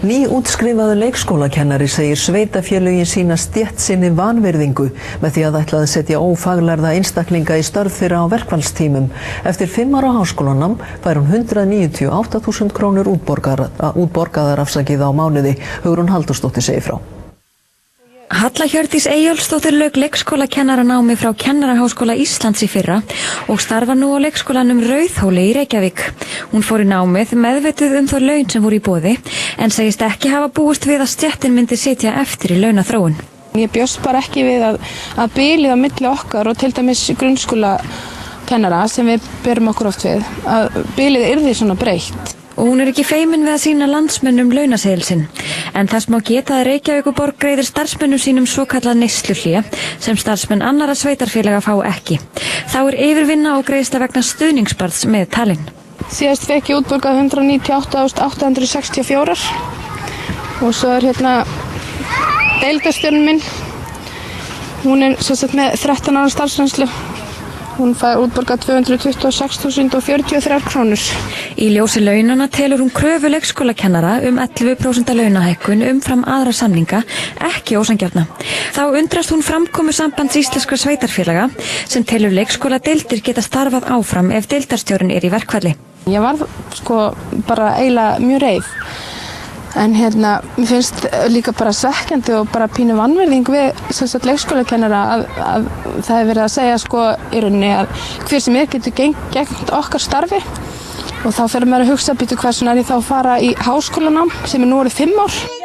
Nýútskrifaður leikskólakennari segir sveitarfélögin sýna stéttsinni vanvirðingu með því að ætla að setja ófaglærða einstaklinga í störf þeirra á verkfallstímum. Eftir 5 ára háskólanám fær hún 198.000 krónur útborgaðar á mánuði. Hugrún Halldórsdóttir segir frá. Halla Hjördís Eyjólfsdóttir lauk leikskólakennaranámi frá Kennaraháskóla Íslands í fyrra og starfar nú á leikskólanum Rauðhóli í Reykjavík. Hún fór í námið meðvituð þau laun sem voru í boði en segist ekki hafa búist við að stéttin myndi sitja eftir í launaþróun. Ég bjóst bara ekki við að bilið á milli okkar og til dæmis grunnskólakennara sem við berum okkur oft við, að bilið yrði svona breytt. Og hún ekki feimin við að sýna landsmönnum launaseðilsinn. En þess má geta að Reykjavíkurborg greiðir starfsmönnum sínum svokallað neysluhlé sem starfsmenn annarra sveitarfélaga fá ekki. Þá yfirvinna og greiðsla vegna stuðningsbarns með talinn. Síðast fekk ég útborgað 198.864 og svo hérna deildarstjórinn minn. Hún með 13 ára starfsreynslu. Hún fær útborgað 226.043 krónur. Í ljósi launana telur hún kröfu leikskólakennara 11% launahækkun umfram aðra samninga ekki ósanngjarna. Þá undrast hún framkomu Sambands íslenskra sveitarfélaga sem telur leikskóladeildir geta starfað áfram ef deildarstjórinn í verkfalli. Ég var bara eiginlega mjög reið. En mér finnst líka bara svekkjandi og bara pínu vanvirðing við leikskólakennara að það hefur verið að segja í rauninni að hver sem getur gegnt okkar starfi og þá fer maður að hugsa býtu hversu er ég þá að fara í háskólanám sem nú orðið 5 ár.